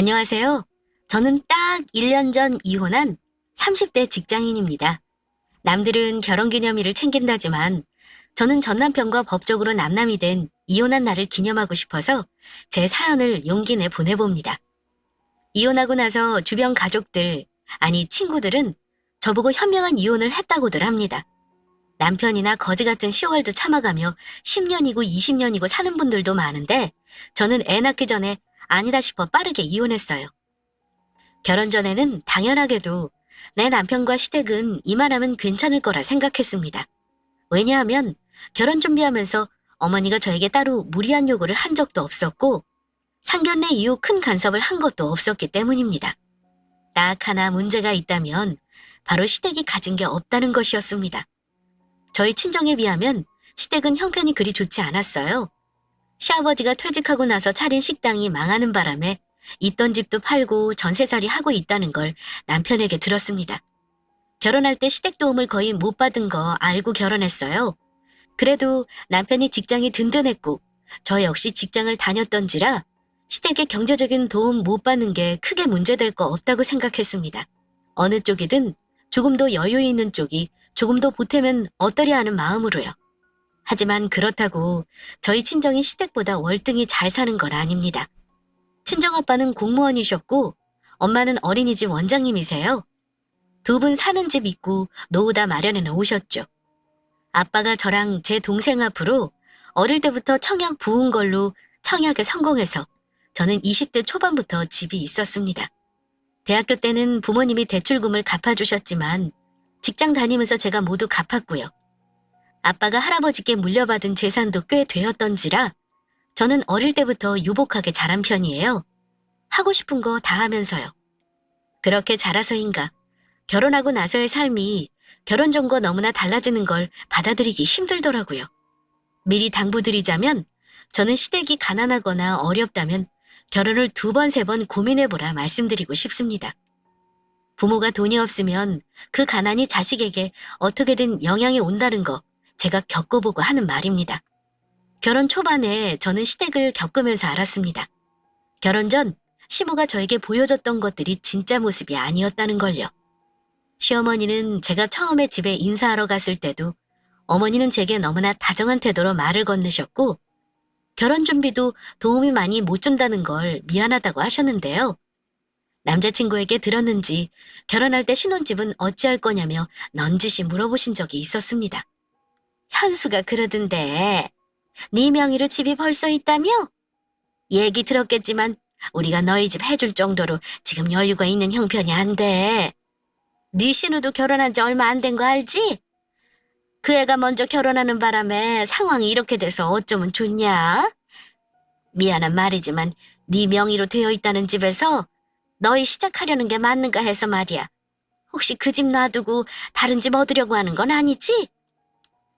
안녕하세요. 저는 딱 1년 전 이혼한 30대 직장인입니다. 남들은 결혼기념일을 챙긴다지만 저는 전 남편과 법적으로 남남이 된 이혼한 날을 기념하고 싶어서 제 사연을 용기 내 보내봅니다. 이혼하고 나서 주변 가족들, 아니 친구들은 저보고 현명한 이혼을 했다고들 합니다. 남편이나 거지 같은 시월도 참아가며 10년이고 20년이고 사는 분들도 많은데 저는 애 낳기 전에 아니다 싶어 빠르게 이혼했어요. 결혼 전에는 당연하게도 내 남편과 시댁은 이만하면 괜찮을 거라 생각했습니다. 왜냐하면 결혼 준비하면서 어머니가 저에게 따로 무리한 요구를 한 적도 없었고 상견례 이후 큰 간섭을 한 것도 없었기 때문입니다. 딱 하나 문제가 있다면 바로 시댁이 가진 게 없다는 것이었습니다. 저희 친정에 비하면 시댁은 형편이 그리 좋지 않았어요. 시아버지가 퇴직하고 나서 차린 식당이 망하는 바람에 있던 집도 팔고 전세살이 하고 있다는 걸 남편에게 들었습니다. 결혼할 때 시댁 도움을 거의 못 받은 거 알고 결혼했어요. 그래도 남편이 직장이 든든했고 저 역시 직장을 다녔던지라 시댁의 경제적인 도움 못 받는 게 크게 문제될 거 없다고 생각했습니다. 어느 쪽이든 조금 더 여유 있는 쪽이 조금 더 보태면 어떠려 하는 마음으로요. 하지만 그렇다고 저희 친정이 시댁보다 월등히 잘 사는 건 아닙니다. 친정아빠는 공무원이셨고 엄마는 어린이집 원장님이세요. 두 분 사는 집 있고 노후 다 마련해 놓으셨죠. 아빠가 저랑 제 동생 앞으로 어릴 때부터 청약 부은 걸로 청약에 성공해서 저는 20대 초반부터 집이 있었습니다. 대학교 때는 부모님이 대출금을 갚아주셨지만 직장 다니면서 제가 모두 갚았고요. 아빠가 할아버지께 물려받은 재산도 꽤 되었던지라 저는 어릴 때부터 유복하게 자란 편이에요. 하고 싶은 거 다 하면서요. 그렇게 자라서인가 결혼하고 나서의 삶이 결혼 전과 너무나 달라지는 걸 받아들이기 힘들더라고요. 미리 당부드리자면 저는 시댁이 가난하거나 어렵다면 결혼을 2번, 3번 고민해보라 말씀드리고 싶습니다. 부모가 돈이 없으면 그 가난이 자식에게 어떻게든 영향이 온다는 거 제가 겪어보고 하는 말입니다. 결혼 초반에 저는 시댁을 겪으면서 알았습니다. 결혼 전 시모가 저에게 보여줬던 것들이 진짜 모습이 아니었다는 걸요. 시어머니는 제가 처음에 집에 인사하러 갔을 때도 어머니는 제게 너무나 다정한 태도로 말을 건네셨고 결혼 준비도 도움이 많이 못 준다는 걸 미안하다고 하셨는데요. 남자친구에게 들었는지 결혼할 때 신혼집은 어찌할 거냐며 넌지시 물어보신 적이 있었습니다. 현수가 그러던데 네 명의로 집이 벌써 있다며? 얘기 들었겠지만 우리가 너희 집 해줄 정도로 지금 여유가 있는 형편이 안 돼. 네 신우도 결혼한 지 얼마 안 된 거 알지? 그 애가 먼저 결혼하는 바람에 상황이 이렇게 돼서 어쩌면 좋냐? 미안한 말이지만 네 명의로 되어 있다는 집에서 너희 시작하려는 게 맞는가 해서 말이야. 혹시 그 집 놔두고 다른 집 얻으려고 하는 건 아니지?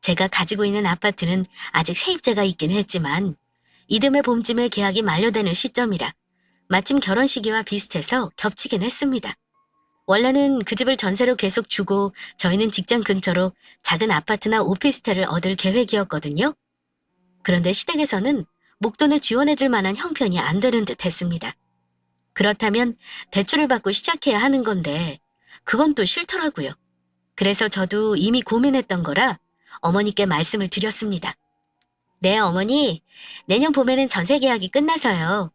제가 가지고 있는 아파트는 아직 세입자가 있긴 했지만 이듬해 봄쯤에 계약이 만료되는 시점이라 마침 결혼 시기와 비슷해서 겹치긴 했습니다. 원래는 그 집을 전세로 계속 주고 저희는 직장 근처로 작은 아파트나 오피스텔을 얻을 계획이었거든요. 그런데 시댁에서는 목돈을 지원해줄 만한 형편이 안 되는 듯 했습니다. 그렇다면 대출을 받고 시작해야 하는 건데 그건 또 싫더라고요. 그래서 저도 이미 고민했던 거라 어머니께 말씀을 드렸습니다. 네, 어머니. 내년 봄에는 전세 계약이 끝나서요.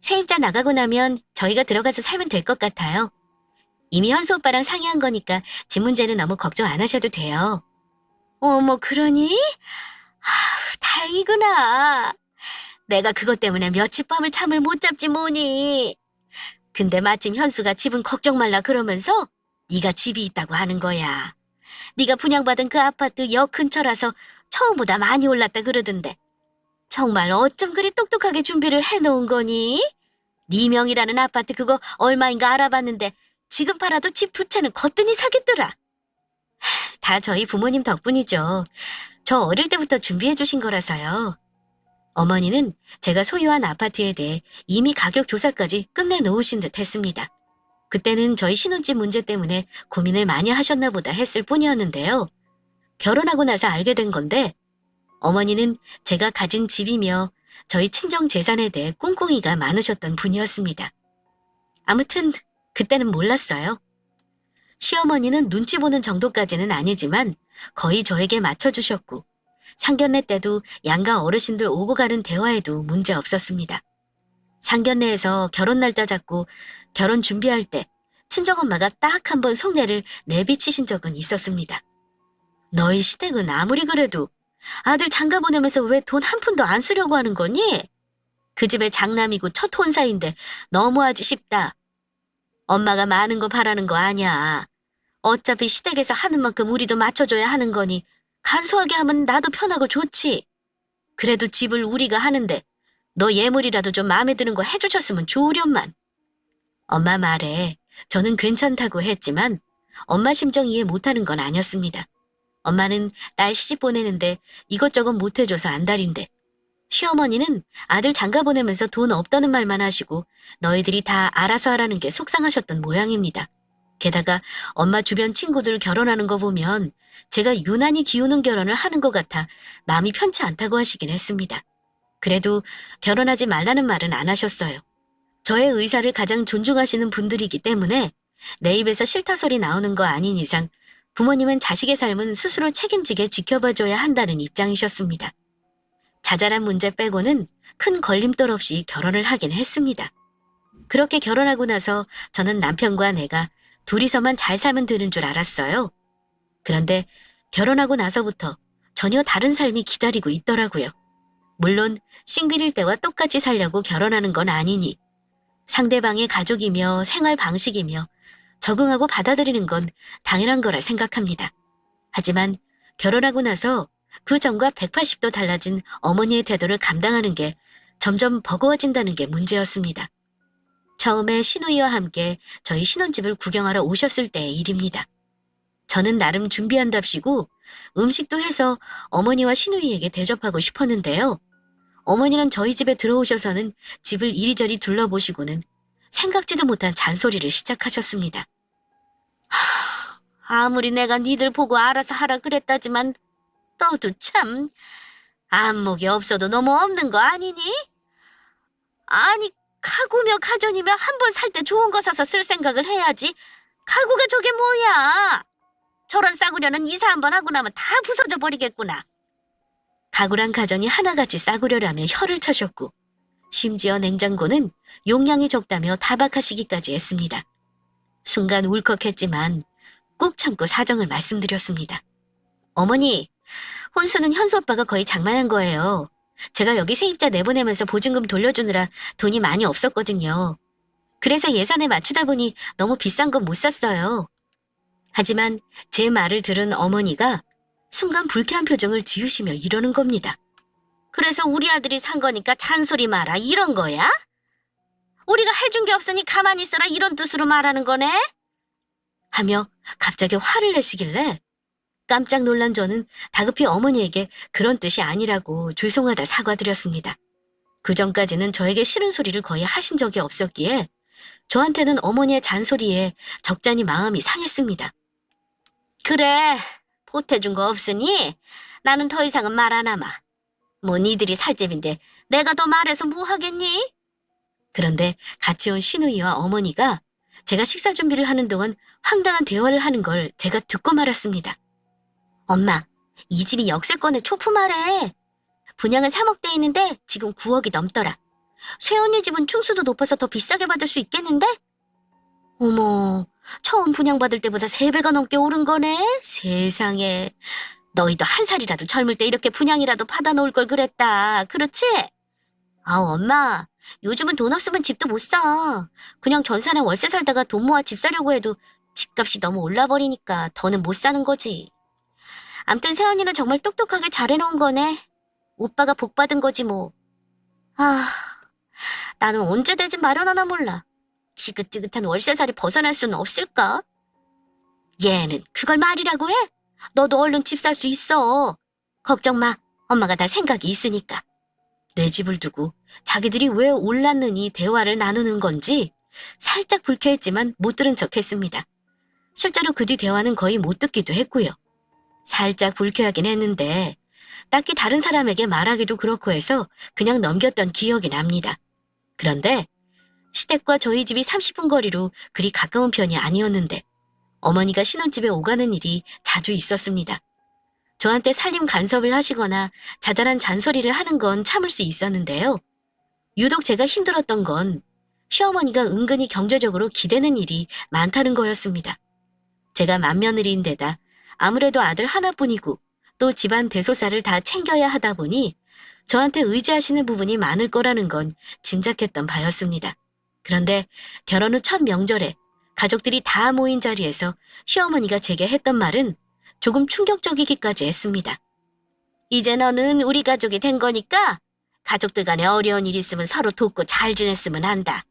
세입자 나가고 나면 저희가 들어가서 살면 될 것 같아요. 이미 현수 오빠랑 상의한 거니까 집 문제는 너무 걱정 안 하셔도 돼요. 어머, 그러니? 다행이구나. 내가 그것 때문에 며칠 밤을 잠을 못 잡지 뭐니. 근데 마침 현수가 집은 걱정 말라 그러면서 네가 집이 있다고 하는 거야. 네가 분양받은 그 아파트 역 근처라서 처음보다 많이 올랐다 그러던데. 정말 어쩜 그리 똑똑하게 준비를 해놓은 거니? 네 명이라는 아파트 그거 얼마인가 알아봤는데 지금 팔아도 집 2채는 거뜬히 사겠더라. 다 저희 부모님 덕분이죠. 저 어릴 때부터 준비해 주신 거라서요. 어머니는 제가 소유한 아파트에 대해 이미 가격 조사까지 끝내놓으신 듯 했습니다. 그때는 저희 신혼집 문제 때문에 고민을 많이 하셨나 보다 했을 뿐이었는데요. 결혼하고 나서 알게 된 건데 어머니는 제가 가진 집이며 저희 친정 재산에 대해 꿍꿍이가 많으셨던 분이었습니다. 아무튼 그때는 몰랐어요. 시어머니는 눈치 보는 정도까지는 아니지만 거의 저에게 맞춰주셨고 상견례 때도 양가 어르신들 오고 가는 대화에도 문제 없었습니다. 상견례에서 결혼 날짜 잡고 결혼 준비할 때 친정엄마가 딱 한 번 속내를 내비치신 적은 있었습니다. 너희 시댁은 아무리 그래도 아들 장가 보내면서 왜 돈 한 푼도 안 쓰려고 하는 거니? 그 집의 장남이고 첫 혼사인데 너무하지 싶다. 엄마가 많은 거 바라는 거 아니야. 어차피 시댁에서 하는 만큼 우리도 맞춰줘야 하는 거니 간소하게 하면 나도 편하고 좋지. 그래도 집을 우리가 하는데 너 예물이라도 좀 마음에 드는 거 해주셨으면 좋으련만. 엄마 말에 저는 괜찮다고 했지만 엄마 심정 이해 못하는 건 아니었습니다. 엄마는 딸 시집 보내는데 이것저것 못해줘서 안달인데 시어머니는 아들 장가 보내면서 돈 없다는 말만 하시고 너희들이 다 알아서 하라는 게 속상하셨던 모양입니다. 게다가 엄마 주변 친구들 결혼하는 거 보면 제가 유난히 기우는 결혼을 하는 것 같아 마음이 편치 않다고 하시긴 했습니다. 그래도 결혼하지 말라는 말은 안 하셨어요. 저의 의사를 가장 존중하시는 분들이기 때문에 내 입에서 싫다 소리 나오는 거 아닌 이상 부모님은 자식의 삶은 스스로 책임지게 지켜봐줘야 한다는 입장이셨습니다. 자잘한 문제 빼고는 큰 걸림돌 없이 결혼을 하긴 했습니다. 그렇게 결혼하고 나서 저는 남편과 내가 둘이서만 잘 살면 되는 줄 알았어요. 그런데 결혼하고 나서부터 전혀 다른 삶이 기다리고 있더라고요. 물론 싱글일 때와 똑같이 살려고 결혼하는 건 아니니 상대방의 가족이며 생활 방식이며 적응하고 받아들이는 건 당연한 거라 생각합니다. 하지만 결혼하고 나서 그 전과 180도 달라진 어머니의 태도를 감당하는 게 점점 버거워진다는 게 문제였습니다. 처음에 시누이와 함께 저희 신혼집을 구경하러 오셨을 때의 일입니다. 저는 나름 준비한답시고 음식도 해서 어머니와 시누이에게 대접하고 싶었는데요. 어머니는 저희 집에 들어오셔서는 집을 이리저리 둘러보시고는 생각지도 못한 잔소리를 시작하셨습니다. 아무리 내가 니들 보고 알아서 하라 그랬다지만 너도 참 안목이 없어도 너무 없는 거 아니니? 아니 가구며 가전이며 한 번 살 때 좋은 거 사서 쓸 생각을 해야지. 가구가 저게 뭐야? 저런 싸구려는 이사 한 번 하고 나면 다 부서져 버리겠구나. 가구랑 가전이 하나같이 싸구려라며 혀를 차셨고 심지어 냉장고는 용량이 적다며 타박하시기까지 했습니다. 순간 울컥했지만 꾹 참고 사정을 말씀드렸습니다. 어머니, 혼수는 현수 오빠가 거의 장만한 거예요. 제가 여기 세입자 내보내면서 보증금 돌려주느라 돈이 많이 없었거든요. 그래서 예산에 맞추다 보니 너무 비싼 건 못 샀어요. 하지만 제 말을 들은 어머니가 순간 불쾌한 표정을 지으시며 이러는 겁니다. 그래서 우리 아들이 산 거니까 잔소리 마라 이런 거야? 우리가 해준 게 없으니 가만히 있어라 이런 뜻으로 말하는 거네? 하며 갑자기 화를 내시길래 깜짝 놀란 저는 다급히 어머니에게 그런 뜻이 아니라고 죄송하다 사과드렸습니다. 그전까지는 저에게 싫은 소리를 거의 하신 적이 없었기에 저한테는 어머니의 잔소리에 적잖이 마음이 상했습니다. 그래, 보태준 거 없으니 나는 더 이상은 말 안 하마. 뭐 니들이 살 집인데 내가 더 말해서 뭐 하겠니? 그런데 같이 온 시누이와 어머니가 제가 식사 준비를 하는 동안 황당한 대화를 하는 걸 제가 듣고 말았습니다. 엄마, 이 집이 역세권에 초품하래. 분양은 3억대 있는데 지금 9억이 넘더라. 쇠언니 집은 충수도 높아서 더 비싸게 받을 수 있겠는데? 어머, 처음 분양받을 때보다 3배가 넘게 오른 거네? 세상에. 너희도 한 살이라도 젊을 때 이렇게 분양이라도 받아놓을 걸 그랬다. 그렇지? 아우, 엄마. 요즘은 돈 없으면 집도 못 사. 그냥 전세나 월세 살다가 돈 모아 집 사려고 해도 집값이 너무 올라버리니까 더는 못 사는 거지. 암튼 새언니는 정말 똑똑하게 잘해놓은 거네. 오빠가 복 받은 거지 뭐. 아, 나는 언제 내 집 마련하나 몰라. 지긋지긋한 월세살이 벗어날 수는 없을까? 얘는 그걸 말이라고 해? 너도 얼른 집 살 수 있어. 걱정 마. 엄마가 다 생각이 있으니까. 내 집을 두고 자기들이 왜 올랐느니 대화를 나누는 건지 살짝 불쾌했지만 못 들은 척했습니다. 실제로 그 뒤 대화는 거의 못 듣기도 했고요. 살짝 불쾌하긴 했는데 딱히 다른 사람에게 말하기도 그렇고 해서 그냥 넘겼던 기억이 납니다. 그런데 시댁과 저희 집이 30분 거리로 그리 가까운 편이 아니었는데 어머니가 신혼집에 오가는 일이 자주 있었습니다. 저한테 살림 간섭을 하시거나 자잘한 잔소리를 하는 건 참을 수 있었는데요. 유독 제가 힘들었던 건 시어머니가 은근히 경제적으로 기대는 일이 많다는 거였습니다. 제가 맏며느리인데다 아무래도 아들 하나뿐이고 또 집안 대소사를 다 챙겨야 하다 보니 저한테 의지하시는 부분이 많을 거라는 건 짐작했던 바였습니다. 그런데 결혼 후 첫 명절에 가족들이 다 모인 자리에서 시어머니가 제게 했던 말은 조금 충격적이기까지 했습니다. 이제 너는 우리 가족이 된 거니까 가족들 간에 어려운 일 있으면 서로 돕고 잘 지냈으면 한다.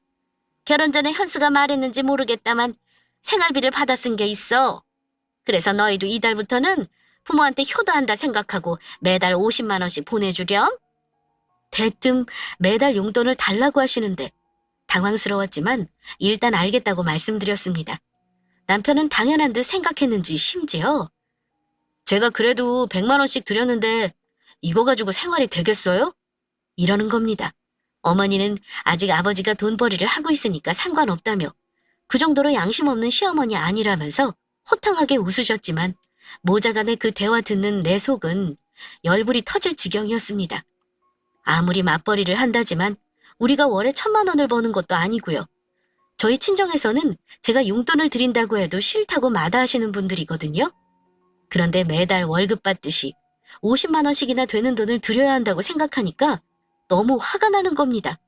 결혼 전에 현수가 말했는지 모르겠다만 생활비를 받아 쓴 게 있어. 그래서 너희도 이달부터는 부모한테 효도한다 생각하고 매달 50만 원씩 보내주렴. 대뜸 매달 용돈을 달라고 하시는데 당황스러웠지만 일단 알겠다고 말씀드렸습니다. 남편은 당연한 듯 생각했는지 심지어 제가 그래도 100만 원씩 드렸는데 이거 가지고 생활이 되겠어요? 이러는 겁니다. 어머니는 아직 아버지가 돈벌이를 하고 있으니까 상관없다며 그 정도로 양심 없는 시어머니 아니라면서 호탕하게 웃으셨지만 모자간의 그 대화 듣는 내 속은 열불이 터질 지경이었습니다. 아무리 맞벌이를 한다지만 우리가 월에 1,000만 원을 버는 것도 아니고요. 저희 친정에서는 제가 용돈을 드린다고 해도 싫다고 마다하시는 분들이거든요. 그런데 매달 월급 받듯이 50만 원씩이나 되는 돈을 드려야 한다고 생각하니까 너무 화가 나는 겁니다.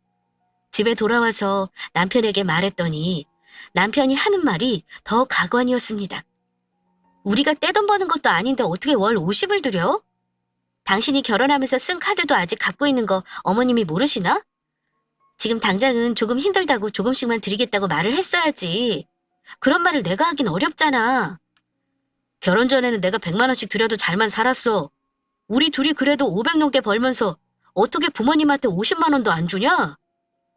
집에 돌아와서 남편에게 말했더니 남편이 하는 말이 더 가관이었습니다. 우리가 떼돈 버는 것도 아닌데 어떻게 월 50을 드려? 당신이 결혼하면서 쓴 카드도 아직 갖고 있는 거 어머님이 모르시나? 지금 당장은 조금 힘들다고 조금씩만 드리겠다고 말을 했어야지. 그런 말을 내가 하긴 어렵잖아. 결혼 전에는 내가 100만 원씩 드려도 잘만 살았어. 우리 둘이 그래도 500 넘게 벌면서 어떻게 부모님한테 50만 원도 안 주냐?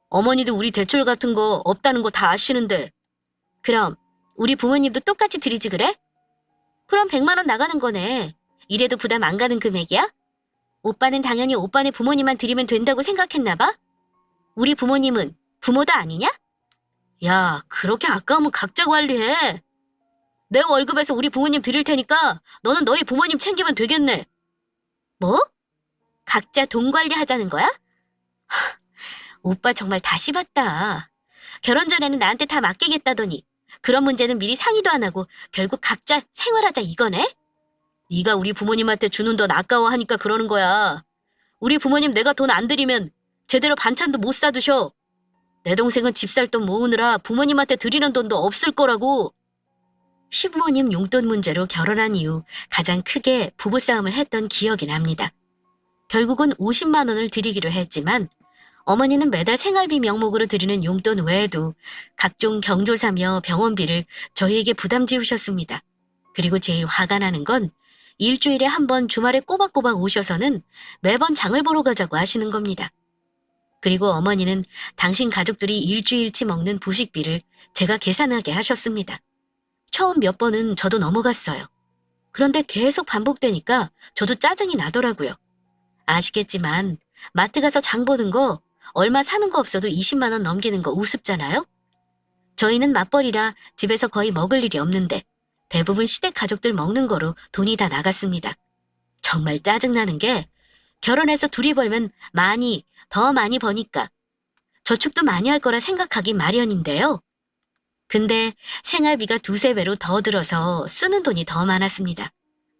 어머니도 우리 대출 같은 거 없다는 거 다 아시는데. 그럼 우리 부모님도 똑같이 드리지 그래? 그럼 100만 원 나가는 거네. 이래도 부담 안 가는 금액이야? 오빠는 당연히 오빠네 부모님만 드리면 된다고 생각했나 봐? 우리 부모님은 부모도 아니냐? 야, 그렇게 아까우면 각자 관리해. 내 월급에서 우리 부모님 드릴 테니까 너는 너희 부모님 챙기면 되겠네. 뭐? 각자 돈 관리하자는 거야? 오빠 정말 다시 봤다. 결혼 전에는 나한테 다 맡기겠다더니 그런 문제는 미리 상의도 안 하고 결국 각자 생활하자 이거네? 네가 우리 부모님한테 주는 돈 아까워하니까 그러는 거야. 우리 부모님 내가 돈 안 드리면 제대로 반찬도 못 사드셔. 내 동생은 집 살 돈 모으느라 부모님한테 드리는 돈도 없을 거라고. 시부모님 용돈 문제로 결혼한 이후 가장 크게 부부싸움을 했던 기억이 납니다. 결국은 50만 원을 드리기로 했지만 어머니는 매달 생활비 명목으로 드리는 용돈 외에도 각종 경조사며 병원비를 저희에게 부담 지우셨습니다. 그리고 제일 화가 나는 건 일주일에 한 번 주말에 꼬박꼬박 오셔서는 매번 장을 보러 가자고 하시는 겁니다. 그리고 어머니는 당신 가족들이 일주일치 먹는 부식비를 제가 계산하게 하셨습니다. 처음 몇 번은 저도 넘어갔어요. 그런데 계속 반복되니까 저도 짜증이 나더라고요. 아시겠지만 마트 가서 장 보는 거 얼마 사는 거 없어도 20만 원 넘기는 거 우습잖아요? 저희는 맞벌이라 집에서 거의 먹을 일이 없는데 대부분 시댁 가족들 먹는 거로 돈이 다 나갔습니다. 정말 짜증나는 게 결혼해서 둘이 벌면 더 많이 버니까 저축도 많이 할 거라 생각하기 마련인데요. 근데 생활비가 2~3배로 더 들어서 쓰는 돈이 더 많았습니다.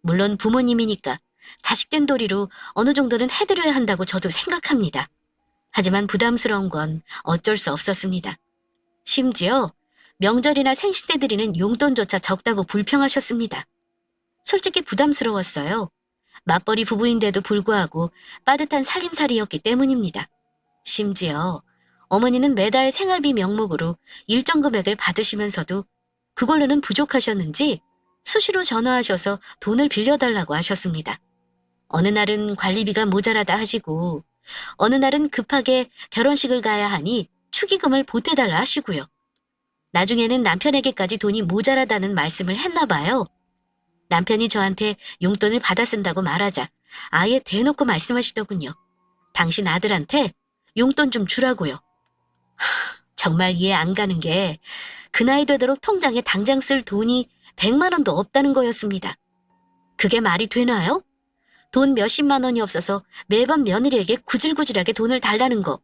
물론 부모님이니까 자식된 도리로 어느 정도는 해드려야 한다고 저도 생각합니다. 하지만 부담스러운 건 어쩔 수 없었습니다. 심지어 명절이나 생신 때 드리는 용돈조차 적다고 불평하셨습니다. 솔직히 부담스러웠어요. 맞벌이 부부인데도 불구하고 빠듯한 살림살이였기 때문입니다. 심지어 어머니는 매달 생활비 명목으로 일정 금액을 받으시면서도 그걸로는 부족하셨는지 수시로 전화하셔서 돈을 빌려달라고 하셨습니다. 어느 날은 관리비가 모자라다 하시고 어느 날은 급하게 결혼식을 가야 하니 축의금을 보태달라 하시고요. 나중에는 남편에게까지 돈이 모자라다는 말씀을 했나 봐요. 남편이 저한테 용돈을 받아 쓴다고 말하자 아예 대놓고 말씀하시더군요. 당신 아들한테 용돈 좀 주라고요. 정말 이해 안 가는 게 그 나이 되도록 통장에 당장 쓸 돈이 100만 원도 없다는 거였습니다. 그게 말이 되나요? 돈 몇십만 원이 없어서 매번 며느리에게 구질구질하게 돈을 달라는 거.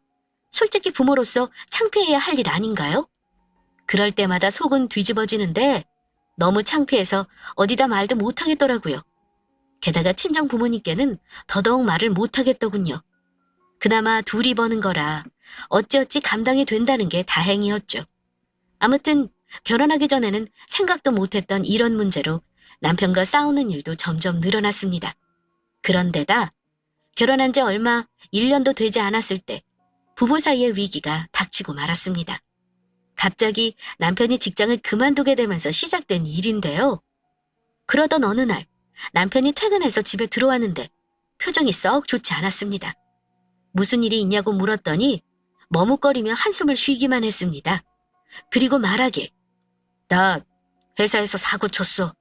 솔직히 부모로서 창피해야 할 일 아닌가요? 그럴 때마다 속은 뒤집어지는데 너무 창피해서 어디다 말도 못하겠더라고요. 게다가 친정 부모님께는 더더욱 말을 못하겠더군요. 그나마 둘이 버는 거라 어찌어찌 감당이 된다는 게 다행이었죠. 아무튼 결혼하기 전에는 생각도 못했던 이런 문제로 남편과 싸우는 일도 점점 늘어났습니다. 그런데다 결혼한 지 얼마 1년도 되지 않았을 때 부부 사이의 위기가 닥치고 말았습니다. 갑자기 남편이 직장을 그만두게 되면서 시작된 일인데요. 그러던 어느 날 남편이 퇴근해서 집에 들어왔는데 표정이 썩 좋지 않았습니다. 무슨 일이 있냐고 물었더니 머뭇거리며 한숨을 쉬기만 했습니다. 그리고 말하길, 나 회사에서 사고 쳤어.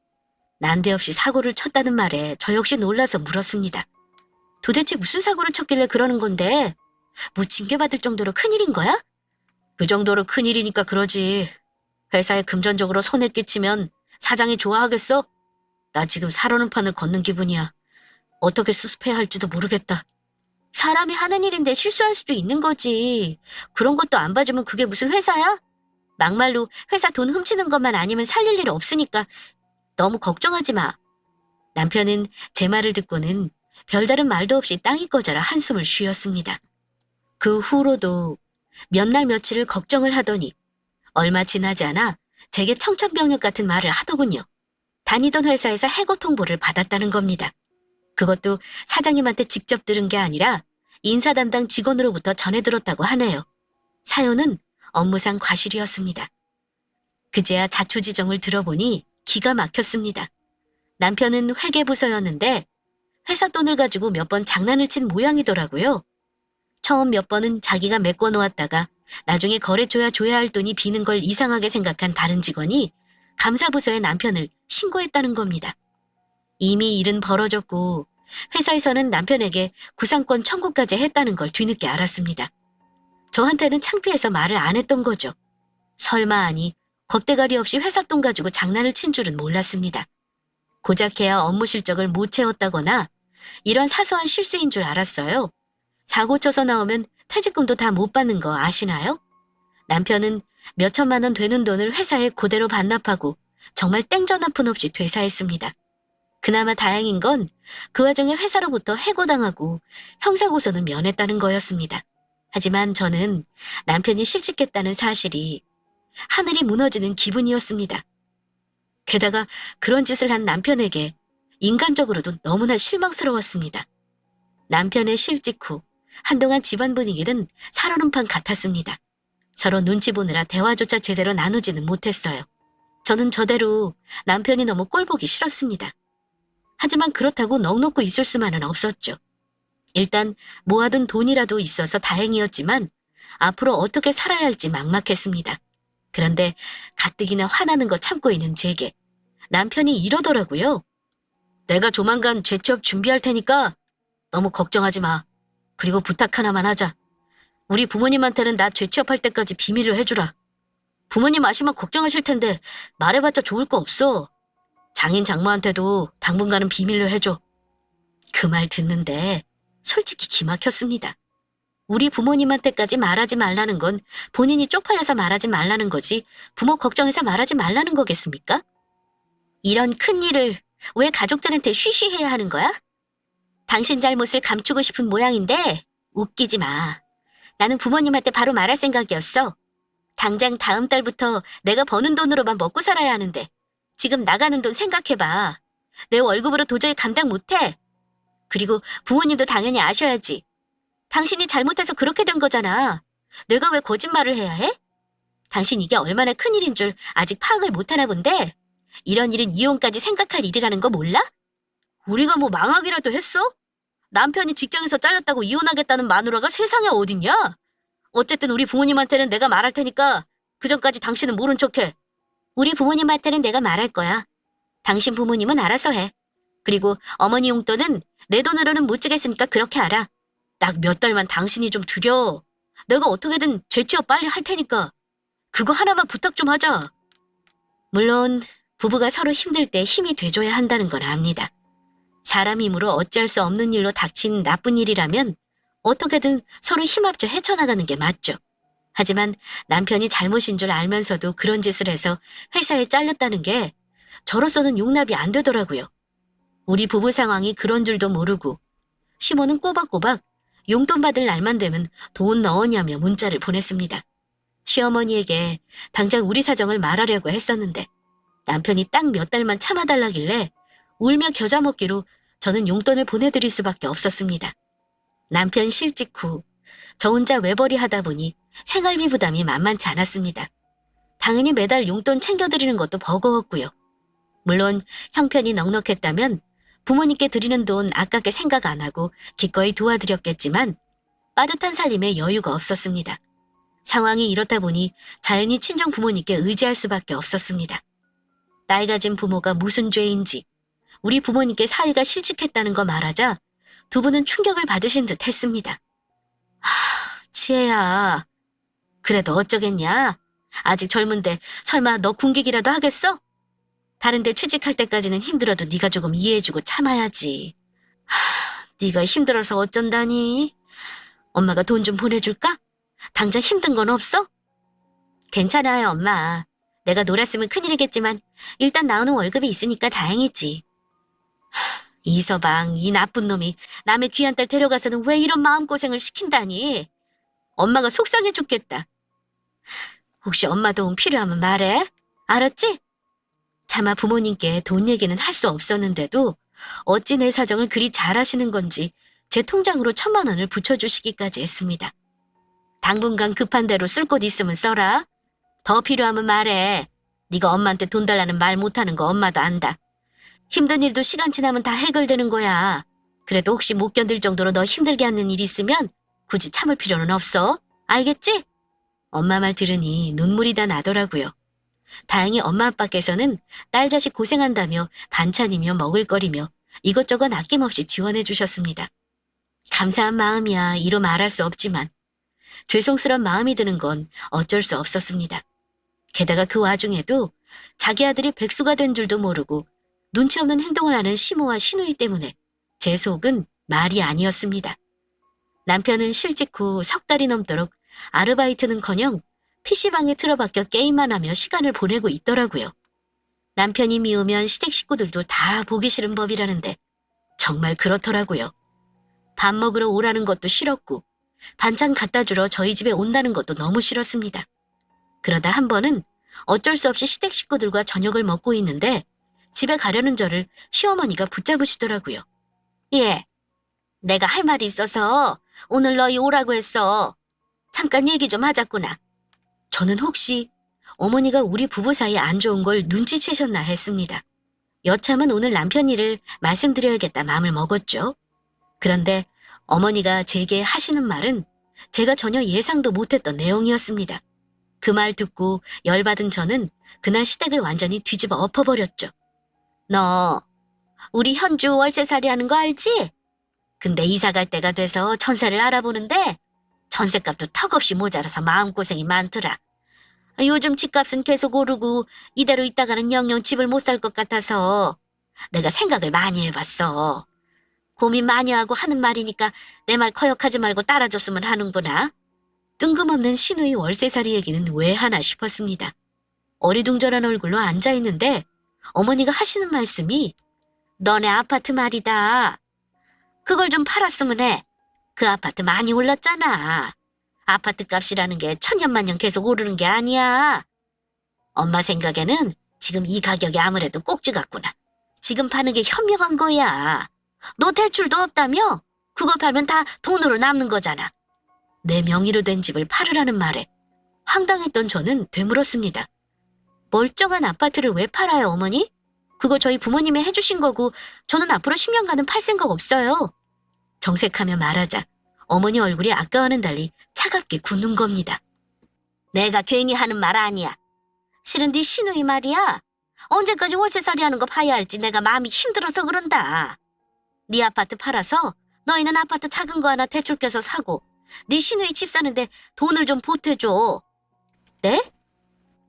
난데없이 사고를 쳤다는 말에 저 역시 놀라서 물었습니다. 도대체 무슨 사고를 쳤길래 그러는 건데? 뭐 징계받을 정도로 큰일인 거야? 그 정도로 큰일이니까 그러지. 회사에 금전적으로 손해 끼치면 사장이 좋아하겠어? 나 지금 살어는 판을 걷는 기분이야. 어떻게 수습해야 할지도 모르겠다. 사람이 하는 일인데 실수할 수도 있는 거지. 그런 것도 안 봐주면 그게 무슨 회사야? 막말로 회사 돈 훔치는 것만 아니면 살릴 일 없으니까 너무 걱정하지 마. 남편은 제 말을 듣고는 별다른 말도 없이 땅이 꺼져라 한숨을 쉬었습니다. 그 후로도 몇 날 며칠을 걱정을 하더니 얼마 지나지 않아 제게 청천벽력 같은 말을 하더군요. 다니던 회사에서 해고 통보를 받았다는 겁니다. 그것도 사장님한테 직접 들은 게 아니라 인사 담당 직원으로부터 전해 들었다고 하네요. 사연은 업무상 과실이었습니다. 그제야 자초지정을 들어보니 기가 막혔습니다. 남편은 회계부서였는데 회사 돈을 가지고 몇 번 장난을 친 모양이더라고요. 처음 몇 번은 자기가 메꿔놓았다가 나중에 거래줘야 줘야 할 돈이 비는 걸 이상하게 생각한 다른 직원이 감사부서에 남편을 신고했다는 겁니다. 이미 일은 벌어졌고 회사에서는 남편에게 구상권 청구까지 했다는 걸 뒤늦게 알았습니다. 저한테는 창피해서 말을 안 했던 거죠. 설마 하니 겁대가리 없이 회사 돈 가지고 장난을 친 줄은 몰랐습니다. 고작해야 업무 실적을 못 채웠다거나 이런 사소한 실수인 줄 알았어요. 사고 쳐서 나오면 퇴직금도 다 못 받는 거 아시나요? 남편은 몇 천만 원 되는 돈을 회사에 그대로 반납하고 정말 땡전 한 푼 없이 퇴사했습니다. 그나마 다행인 건 그 와중에 회사로부터 해고당하고 형사고소는 면했다는 거였습니다. 하지만 저는 남편이 실직했다는 사실이 하늘이 무너지는 기분이었습니다. 게다가 그런 짓을 한 남편에게 인간적으로도 너무나 실망스러웠습니다. 남편의 실직 후 한동안 집안 분위기는 살얼음판 같았습니다. 서로 눈치 보느라 대화조차 제대로 나누지는 못했어요. 저는 저대로 남편이 너무 꼴보기 싫었습니다. 하지만 그렇다고 넋놓고 있을 수만은 없었죠. 일단 모아둔 돈이라도 있어서 다행이었지만 앞으로 어떻게 살아야 할지 막막했습니다. 그런데 가뜩이나 화나는 거 참고 있는 제게 남편이 이러더라고요. 내가 조만간 재취업 준비할 테니까 너무 걱정하지 마. 그리고 부탁 하나만 하자. 우리 부모님한테는 나 재취업할 때까지 비밀로 해주라. 부모님 아시면 걱정하실 텐데 말해봤자 좋을 거 없어. 장인 장모한테도 당분간은 비밀로 해줘. 그 말 듣는데 솔직히 기막혔습니다. 우리 부모님한테까지 말하지 말라는 건 본인이 쪽팔려서 말하지 말라는 거지 부모 걱정해서 말하지 말라는 거겠습니까? 이런 큰일을 왜 가족들한테 쉬쉬해야 하는 거야? 당신 잘못을 감추고 싶은 모양인데 웃기지 마. 나는 부모님한테 바로 말할 생각이었어. 당장 다음 달부터 내가 버는 돈으로만 먹고 살아야 하는데 지금 나가는 돈 생각해봐. 내 월급으로 도저히 감당 못해. 그리고 부모님도 당연히 아셔야지. 당신이 잘못해서 그렇게 된 거잖아. 내가 왜 거짓말을 해야 해? 당신 이게 얼마나 큰일인 줄 아직 파악을 못하나 본데 이런 일은 이혼까지 생각할 일이라는 거 몰라? 우리가 뭐 망하기라도 했어? 남편이 직장에서 잘렸다고 이혼하겠다는 마누라가 세상에 어딨냐? 어쨌든 우리 부모님한테는 내가 말할 테니까 그 전까지 당신은 모른 척해. 우리 부모님한테는 내가 말할 거야. 당신 부모님은 알아서 해. 그리고 어머니 용돈은 내 돈으로는 못 주겠으니까 그렇게 알아. 딱 몇 달만 당신이 좀 드려. 내가 어떻게든 재취업 빨리 할 테니까. 그거 하나만 부탁 좀 하자. 물론 부부가 서로 힘들 때 힘이 돼줘야 한다는 건 압니다. 사람 힘으로 어찌할 수 없는 일로 닥친 나쁜 일이라면 어떻게든 서로 힘합쳐 헤쳐나가는 게 맞죠. 하지만 남편이 잘못인 줄 알면서도 그런 짓을 해서 회사에 잘렸다는 게 저로서는 용납이 안 되더라고요. 우리 부부 상황이 그런 줄도 모르고 시모는 꼬박꼬박 용돈 받을 날만 되면 돈 넣었냐며 문자를 보냈습니다. 시어머니에게 당장 우리 사정을 말하려고 했었는데 남편이 딱 몇 달만 참아달라길래 울며 겨자 먹기로 저는 용돈을 보내드릴 수밖에 없었습니다. 남편 실직 후 저 혼자 외벌이 하다 보니 생활비 부담이 만만치 않았습니다. 당연히 매달 용돈 챙겨드리는 것도 버거웠고요. 물론 형편이 넉넉했다면 부모님께 드리는 돈 아깝게 생각 안 하고 기꺼이 도와드렸겠지만 빠듯한 살림에 여유가 없었습니다. 상황이 이렇다 보니 자연히 친정 부모님께 의지할 수밖에 없었습니다. 딸 가진 부모가 무슨 죄인지 우리 부모님께 사위가 실직했다는 거 말하자 두 분은 충격을 받으신 듯 했습니다. 지혜야, 그래도 어쩌겠냐? 아직 젊은데 설마 너 군기기라도 하겠어? 다른 데 취직할 때까지는 힘들어도 네가 조금 이해해주고 참아야지. 네가 힘들어서 어쩐다니? 엄마가 돈 좀 보내줄까? 당장 힘든 건 없어? 괜찮아요, 엄마. 내가 놀았으면 큰일이겠지만 일단 나오는 월급이 있으니까 다행이지. 이서방, 이 나쁜 놈이 남의 귀한 딸 데려가서는 왜 이런 마음고생을 시킨다니? 엄마가 속상해 죽겠다. 혹시 엄마 도움 필요하면 말해. 알았지? 차마 부모님께 돈 얘기는 할 수 없었는데도 어찌 내 사정을 그리 잘 아시는 건지 제 통장으로 1,000만 원을 붙여주시기까지 했습니다. 당분간 급한 대로 쓸 곳 있으면 써라. 더 필요하면 말해. 네가 엄마한테 돈 달라는 말 못하는 거 엄마도 안다. 힘든 일도 시간 지나면 다 해결되는 거야. 그래도 혹시 못 견딜 정도로 너 힘들게 하는 일이 있으면 굳이 참을 필요는 없어. 알겠지? 엄마 말 들으니 눈물이 다 나더라고요. 다행히 엄마 아빠께서는 딸 자식 고생한다며 반찬이며 먹을거리며 이것저것 아낌없이 지원해 주셨습니다. 감사한 마음이야 이로 말할 수 없지만 죄송스런 마음이 드는 건 어쩔 수 없었습니다. 게다가 그 와중에도 자기 아들이 백수가 된 줄도 모르고 눈치 없는 행동을 하는 시모와 시누이 때문에 제 속은 말이 아니었습니다. 남편은 실직 후 3달이 넘도록 아르바이트는커녕 PC방에 틀어박혀 게임만 하며 시간을 보내고 있더라고요. 남편이 미우면 시댁 식구들도 다 보기 싫은 법이라는데 정말 그렇더라고요. 밥 먹으러 오라는 것도 싫었고 반찬 갖다 주러 저희 집에 온다는 것도 너무 싫었습니다. 그러다 한 번은 어쩔 수 없이 시댁 식구들과 저녁을 먹고 있는데 집에 가려는 저를 시어머니가 붙잡으시더라고요. 예, 내가 할 말이 있어서 오늘 너희 오라고 했어. 잠깐 얘기 좀 하자꾸나. 저는 혹시 어머니가 우리 부부 사이에 안 좋은 걸 눈치채셨나 했습니다. 여참은 오늘 남편 일을 말씀드려야겠다 마음을 먹었죠. 그런데 어머니가 제게 하시는 말은 제가 전혀 예상도 못했던 내용이었습니다. 그 말 듣고 열받은 저는 그날 시댁을 완전히 뒤집어 엎어버렸죠. 너 우리 현주 월세살이 하는 거 알지? 근데 이사 갈 때가 돼서 전세를 알아보는데 전세값도 턱없이 모자라서 마음고생이 많더라. 요즘 집값은 계속 오르고 이대로 있다가는 영영 집을 못 살 것 같아서 내가 생각을 많이 해봤어. 고민 많이 하고 하는 말이니까 내 말 거역하지 말고 따라줬으면 하는구나. 뜬금없는 시누이 월세살이 얘기는 왜 하나 싶었습니다. 어리둥절한 얼굴로 앉아있는데 어머니가 하시는 말씀이 너네 아파트 말이다. 그걸 좀 팔았으면 해. 그 아파트 많이 올랐잖아. 아파트 값이라는 게 천년만년 계속 오르는 게 아니야. 엄마 생각에는 지금 이 가격이 아무래도 꼭지 같구나. 지금 파는 게 현명한 거야. 너 대출도 없다며? 그거 팔면 다 돈으로 남는 거잖아. 내 명의로 된 집을 팔으라는 말에 황당했던 저는 되물었습니다. 멀쩡한 아파트를 왜 팔아요, 어머니? 그거 저희 부모님이 해주신 거고 저는 앞으로 10년간은 팔 생각 없어요. 정색하며 말하자 어머니 얼굴이 아까와는 달리 차갑게 굳는 겁니다. 내가 괜히 하는 말 아니야. 실은 네 시누이 말이야. 언제까지 월세살이 하는 거 봐야 할지 내가 마음이 힘들어서 그런다. 네 아파트 팔아서 너희는 아파트 작은 거 하나 대출 껴서 사고 네 시누이 집 사는데 돈을 좀 보태줘. 네?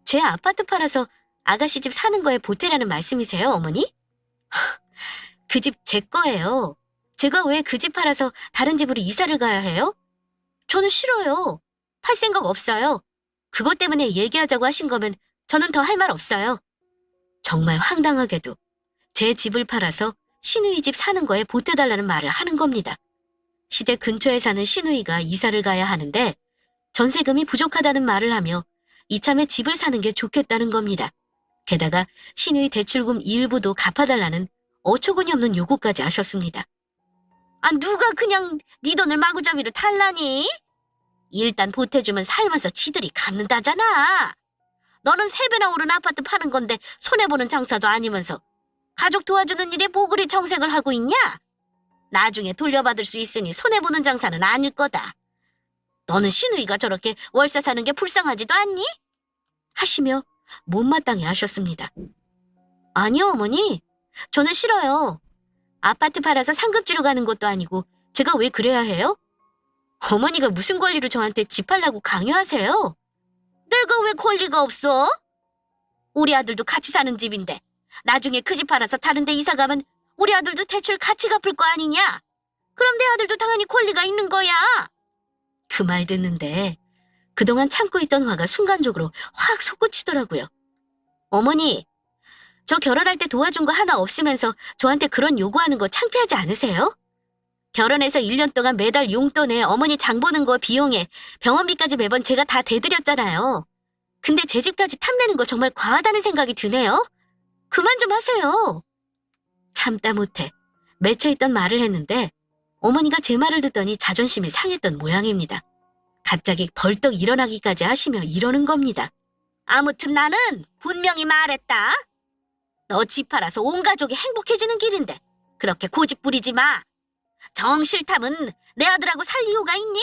제 아파트 팔아서 아가씨 집 사는 거에 보태라는 말씀이세요, 어머니? 그 집 제 거예요. 제가 왜 그 집 팔아서 다른 집으로 이사를 가야 해요? 저는 싫어요. 팔 생각 없어요. 그것 때문에 얘기하자고 하신 거면 저는 더 할 말 없어요. 정말 황당하게도 제 집을 팔아서 시누이 집 사는 거에 보태달라는 말을 하는 겁니다. 시댁 근처에 사는 시누이가 이사를 가야 하는데 전세금이 부족하다는 말을 하며 이참에 집을 사는 게 좋겠다는 겁니다. 게다가 시누이 대출금 일부도 갚아달라는 어처구니 없는 요구까지 하셨습니다. 아, 누가 그냥 네 돈을 마구잡이로 탈라니? 일단 보태주면 살면서 지들이 갚는다잖아. 너는 3배나 오른 아파트 파는 건데 손해보는 장사도 아니면서 가족 도와주는 일에 뭐 그리 정색을 하고 있냐? 나중에 돌려받을 수 있으니 손해보는 장사는 아닐 거다. 너는 시누이가 저렇게 월세 사는 게 불쌍하지도 않니? 하시며 못마땅해 하셨습니다. 아니요, 어머니. 저는 싫어요. 아파트 팔아서 상급지로 가는 것도 아니고 제가 왜 그래야 해요? 어머니가 무슨 권리로 저한테 집 팔라고 강요하세요? 내가 왜 권리가 없어? 우리 아들도 같이 사는 집인데 나중에 그 집 팔아서 다른 데 이사 가면 우리 아들도 대출 같이 갚을 거 아니냐? 그럼 내 아들도 당연히 권리가 있는 거야. 그 말 듣는데 그동안 참고 있던 화가 순간적으로 확 솟구치더라고요. 어머니, 저 결혼할 때 도와준 거 하나 없으면서 저한테 그런 요구하는 거 창피하지 않으세요? 결혼해서 1년 동안 매달 용돈에 어머니 장 보는 거 비용에 병원비까지 매번 제가 다 대드렸잖아요. 근데 제 집까지 탐내는 거 정말 과하다는 생각이 드네요. 그만 좀 하세요. 참다 못해 맺혀있던 말을 했는데 어머니가 제 말을 듣더니 자존심이 상했던 모양입니다. 갑자기 벌떡 일어나기까지 하시며 이러는 겁니다. 아무튼 나는 분명히 말했다. 너 집 팔아서 온 가족이 행복해지는 길인데 그렇게 고집 부리지 마. 정 싫다면 내 아들하고 살 이유가 있니?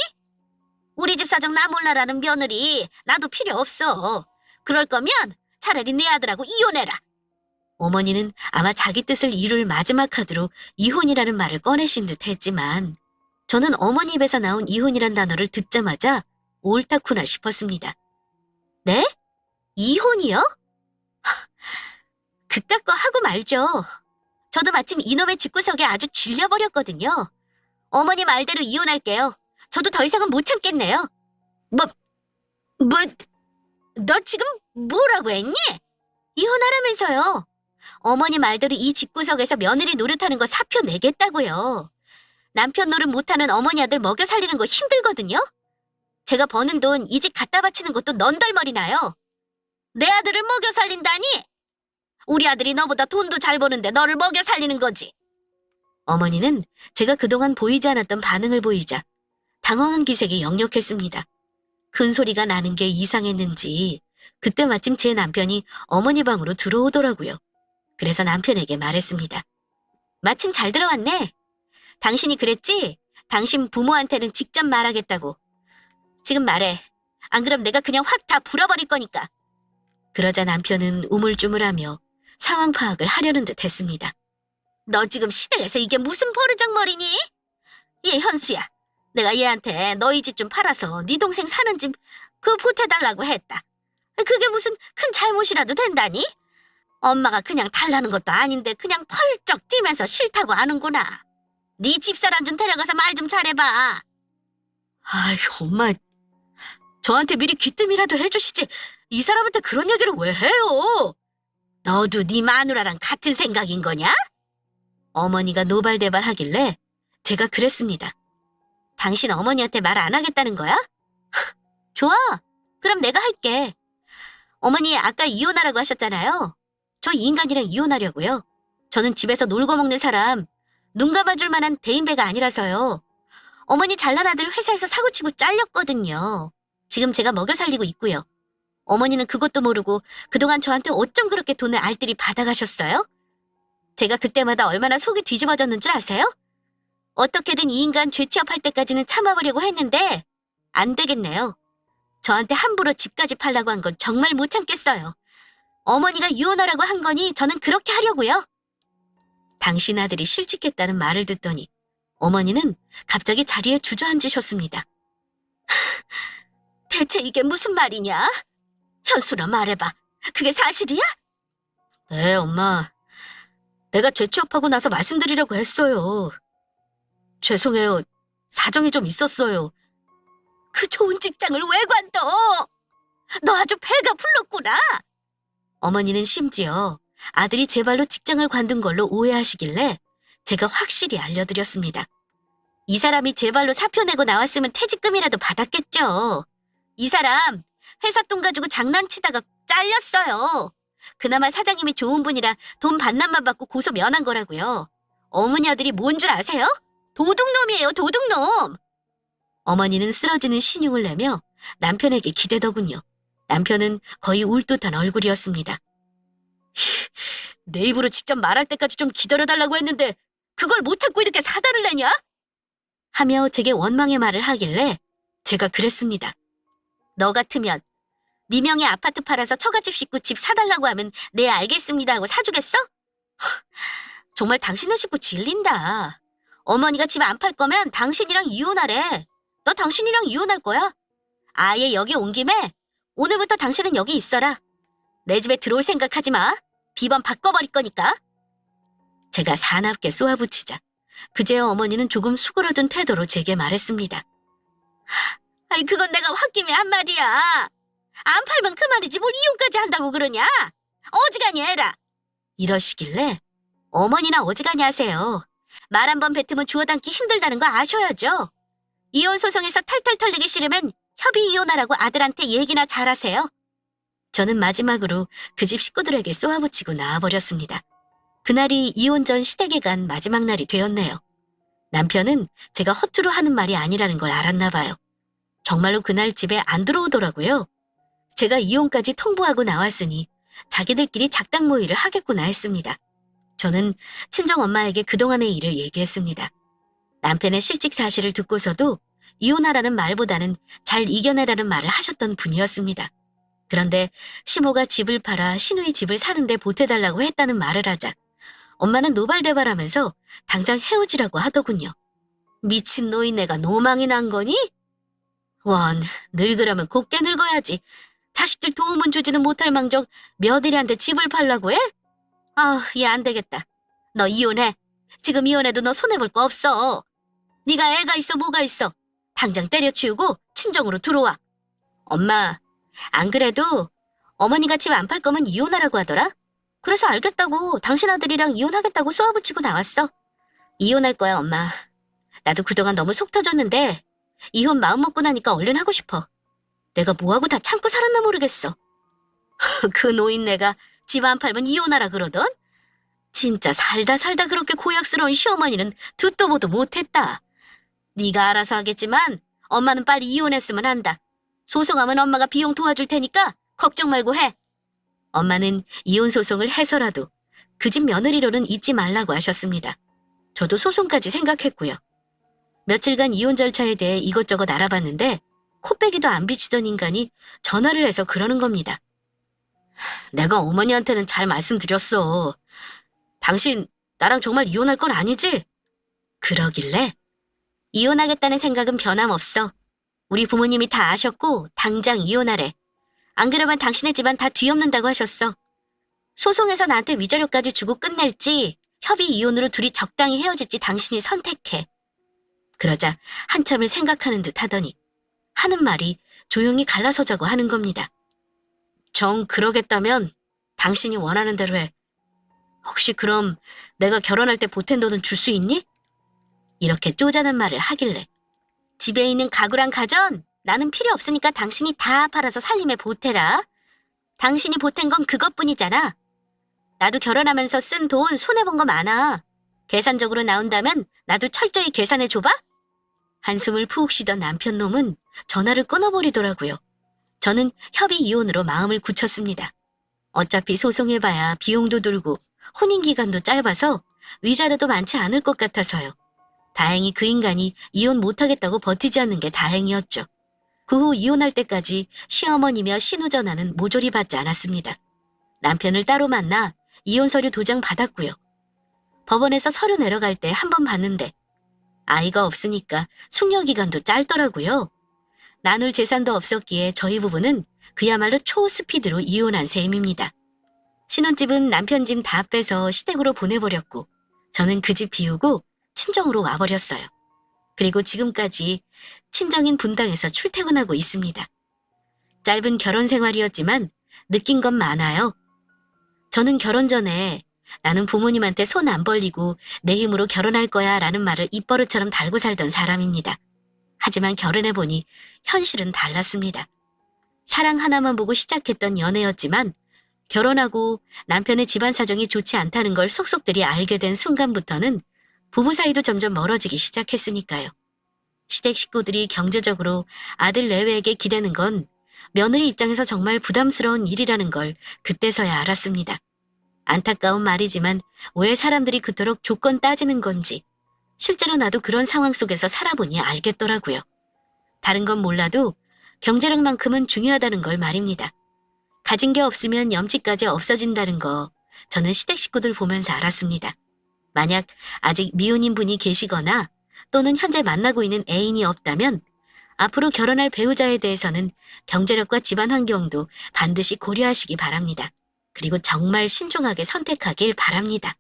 우리 집 사정 나 몰라라는 며느리 나도 필요 없어. 그럴 거면 차라리 내 아들하고 이혼해라. 어머니는 아마 자기 뜻을 이룰 마지막 카드로 이혼이라는 말을 꺼내신 듯 했지만 저는 어머니 입에서 나온 이혼이란 단어를 듣자마자 옳다구나 싶었습니다. 네? 이혼이요? 그깟 거 하고 말죠. 저도 마침 이놈의 집구석에 아주 질려버렸거든요. 어머니 말대로 이혼할게요. 저도 더 이상은 못 참겠네요. 너 지금 뭐라고 했니? 이혼하라면서요. 어머니 말대로 이 집구석에서 며느리 노릇하는 거 사표 내겠다고요. 남편 노릇 못하는 어머니 아들 먹여 살리는 거 힘들거든요. 제가 버는 돈 이 집 갖다 바치는 것도 넌덜머리 나요. 내 아들을 먹여 살린다니? 우리 아들이 너보다 돈도 잘 버는데 너를 먹여 살리는 거지. 어머니는 제가 그동안 보이지 않았던 반응을 보이자 당황한 기색이 역력했습니다. 큰 소리가 나는 게 이상했는지 그때 마침 제 남편이 어머니 방으로 들어오더라고요. 그래서 남편에게 말했습니다. 마침 잘 들어왔네. 당신이 그랬지? 당신 부모한테는 직접 말하겠다고. 지금 말해. 안 그럼 내가 그냥 확 다 불어버릴 거니까. 그러자 남편은 우물쭈물하며 상황 파악을 하려는 듯 했습니다. 너 지금 시댁에서 이게 무슨 버르장머리니? 얘 현수야. 내가 얘한테 너희 집 좀 팔아서 네 동생 사는 집 그거 보태달라고 했다. 그게 무슨 큰 잘못이라도 된다니? 엄마가 그냥 달라는 것도 아닌데 그냥 펄쩍 뛰면서 싫다고 하는구나. 네 집사람 좀 데려가서 말 좀 잘해봐. 아이, 엄마. 저한테 미리 귀뜸이라도 해주시지. 이 사람한테 그런 얘기를 왜 해요? 너도 네 마누라랑 같은 생각인 거냐? 어머니가 노발대발 하길래 제가 그랬습니다. 당신 어머니한테 말 안 하겠다는 거야? 좋아. 그럼 내가 할게. 어머니 아까 이혼하라고 하셨잖아요. 저 이 인간이랑 이혼하려고요. 저는 집에서 놀고 먹는 사람, 눈 감아줄 만한 대인배가 아니라서요. 어머니 잘난 아들 회사에서 사고치고 잘렸거든요. 지금 제가 먹여 살리고 있고요. 어머니는 그것도 모르고 그동안 저한테 어쩜 그렇게 돈을 알뜰히 받아가셨어요? 제가 그때마다 얼마나 속이 뒤집어졌는 줄 아세요? 어떻게든 이 인간 죄 취업할 때까지는 참아보려고 했는데 안 되겠네요. 저한테 함부로 집까지 팔라고 한 건 정말 못 참겠어요. 어머니가 이혼하라고 한 거니 저는 그렇게 하려고요. 당신 아들이 실직했다는 말을 듣더니 어머니는 갑자기 자리에 주저앉으셨습니다. 대체 이게 무슨 말이냐? 현수나 말해봐. 그게 사실이야? 네, 엄마. 내가 재취업하고 나서 말씀드리려고 했어요. 죄송해요. 사정이 좀 있었어요. 그 좋은 직장을 왜 관둬? 너 아주 배가 불렀구나. 어머니는 심지어 아들이 제 발로 직장을 관둔 걸로 오해하시길래 제가 확실히 알려드렸습니다. 이 사람이 제 발로 사표 내고 나왔으면 퇴직금이라도 받았겠죠. 이 사람 회사 돈 가지고 장난치다가 잘렸어요. 그나마 사장님이 좋은 분이라 돈 반납만 받고 고소 면한 거라고요. 어머니 아들이 뭔 줄 아세요? 도둑놈이에요, 도둑놈. 어머니는 쓰러지는 신용을 내며 남편에게 기대더군요. 남편은 거의 울 듯한 얼굴이었습니다. 내 입으로 직접 말할 때까지 좀 기다려달라고 했는데 그걸 못 참고 이렇게 사달을 내냐? 하며 제게 원망의 말을 하길래 제가 그랬습니다. 너 같으면 네 명의 아파트 팔아서 처갓집 식구 집 사달라고 하면 네 알겠습니다 하고 사주겠어? 정말 당신네 식구 질린다. 어머니가 집 안 팔 거면 당신이랑 이혼하래. 너 당신이랑 이혼할 거야. 아예 여기 온 김에 오늘부터 당신은 여기 있어라. 내 집에 들어올 생각하지 마. 비번 바꿔버릴 거니까. 제가 사납게 쏘아붙이자 그제야 어머니는 조금 수그러든 태도로 제게 말했습니다. 아이 그건 내가 홧김에 한 말이야. 안 팔면 그만이지 뭘 이혼까지 한다고 그러냐. 어지간히 해라. 이러시길래 어머니나 어지간히 하세요. 말 한 번 뱉으면 주워 담기 힘들다는 거 아셔야죠. 이혼 소송에서 탈탈 털리기 싫으면 협의 이혼하라고 아들한테 얘기나 잘하세요. 저는 마지막으로 그 집 식구들에게 쏘아붙이고 나와버렸습니다. 그날이 이혼 전 시댁에 간 마지막 날이 되었네요. 남편은 제가 허투루 하는 말이 아니라는 걸 알았나 봐요. 정말로 그날 집에 안 들어오더라고요. 제가 이혼까지 통보하고 나왔으니 자기들끼리 작당 모의를 하겠구나 했습니다. 저는 친정엄마에게 그동안의 일을 얘기했습니다. 남편의 실직 사실을 듣고서도 이혼하라는 말보다는 잘 이겨내라는 말을 하셨던 분이었습니다. 그런데 시모가 집을 팔아 시누이 집을 사는데 보태달라고 했다는 말을 하자 엄마는 노발대발하면서 당장 헤어지라고 하더군요. 미친 노인네가 노망이 난 거니? 원, 늙으려면 곱게 늙어야지. 자식들 도움은 주지는 못할 망정 며느리한테 집을 팔라고 해? 아, 얘 안 되겠다. 너 이혼해. 지금 이혼해도 너 손해볼 거 없어. 네가 애가 있어 뭐가 있어. 당장 때려치우고 친정으로 들어와. 엄마, 안 그래도 어머니가 집 안 팔 거면 이혼하라고 하더라. 그래서 알겠다고 당신 아들이랑 이혼하겠다고 쏘아붙이고 나왔어. 이혼할 거야 엄마. 나도 그동안 너무 속 터졌는데 이혼 마음 먹고 나니까 얼른 하고 싶어. 내가 뭐하고 다 참고 살았나 모르겠어. 그 노인네가 집 안 팔면 이혼하라 그러던? 진짜 살다 그렇게 고약스러운 시어머니는 듣도 보도 못했다. 네가 알아서 하겠지만 엄마는 빨리 이혼했으면 한다. 소송하면 엄마가 비용 도와줄 테니까 걱정 말고 해. 엄마는 이혼 소송을 해서라도 그 집 며느리로는 잊지 말라고 하셨습니다. 저도 소송까지 생각했고요. 며칠간 이혼 절차에 대해 이것저것 알아봤는데 코빼기도 안 비치던 인간이 전화를 해서 그러는 겁니다. 내가 어머니한테는 잘 말씀드렸어. 당신 나랑 정말 이혼할 건 아니지? 그러길래 이혼하겠다는 생각은 변함없어. 우리 부모님이 다 아셨고 당장 이혼하래. 안 그러면 당신의 집안 다 뒤엎는다고 하셨어. 소송에서 나한테 위자료까지 주고 끝낼지 협의 이혼으로 둘이 적당히 헤어질지 당신이 선택해. 그러자 한참을 생각하는 듯 하더니 하는 말이 조용히 갈라서자고 하는 겁니다. 정 그러겠다면 당신이 원하는 대로 해. 혹시 그럼 내가 결혼할 때 보탠 돈은 줄 수 있니? 이렇게 쪼잔한 말을 하길래 집에 있는 가구랑 가전 나는 필요 없으니까 당신이 다 팔아서 살림에 보태라. 당신이 보탠 건 그것뿐이잖아. 나도 결혼하면서 쓴 돈 손해본 거 많아. 계산적으로 나온다면 나도 철저히 계산해 줘봐? 한숨을 푹 쉬던 남편 놈은 전화를 끊어버리더라고요. 저는 협의 이혼으로 마음을 굳혔습니다. 어차피 소송해봐야 비용도 들고 혼인기간도 짧아서 위자료도 많지 않을 것 같아서요. 다행히 그 인간이 이혼 못하겠다고 버티지 않는 게 다행이었죠. 그 후 이혼할 때까지 시어머니며 신우 전화는 모조리 받지 않았습니다. 남편을 따로 만나 이혼 서류 도장 받았고요. 법원에서 서류 내려갈 때 한 번 봤는데 아이가 없으니까 숙려기간도 짧더라고요. 나눌 재산도 없었기에 저희 부부는 그야말로 초스피드로 이혼한 셈입니다. 신혼집은 남편 짐 다 빼서 시댁으로 보내버렸고 저는 그 집 비우고 친정으로 와버렸어요. 그리고 지금까지 친정인 분당에서 출퇴근하고 있습니다. 짧은 결혼 생활이었지만 느낀 건 많아요. 저는 결혼 전에 나는 부모님한테 손 안 벌리고 내 힘으로 결혼할 거야 라는 말을 입버릇처럼 달고 살던 사람입니다. 하지만 결혼해보니 현실은 달랐습니다. 사랑 하나만 보고 시작했던 연애였지만 결혼하고 남편의 집안 사정이 좋지 않다는 걸 속속들이 알게 된 순간부터는 부부 사이도 점점 멀어지기 시작했으니까요. 시댁 식구들이 경제적으로 아들 내외에게 기대는 건 며느리 입장에서 정말 부담스러운 일이라는 걸 그때서야 알았습니다. 안타까운 말이지만 왜 사람들이 그토록 조건 따지는 건지 실제로 나도 그런 상황 속에서 살아보니 알겠더라고요. 다른 건 몰라도 경제력만큼은 중요하다는 걸 말입니다. 가진 게 없으면 염치까지 없어진다는 거 저는 시댁 식구들 보면서 알았습니다. 만약 아직 미혼인 분이 계시거나 또는 현재 만나고 있는 애인이 없다면 앞으로 결혼할 배우자에 대해서는 경제력과 집안 환경도 반드시 고려하시기 바랍니다. 그리고 정말 신중하게 선택하길 바랍니다.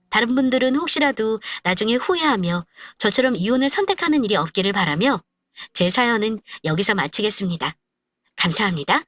다른 분들은 혹시라도 나중에 후회하며 저처럼 이혼을 선택하는 일이 없기를 바라며 제 사연은 여기서 마치겠습니다. 감사합니다.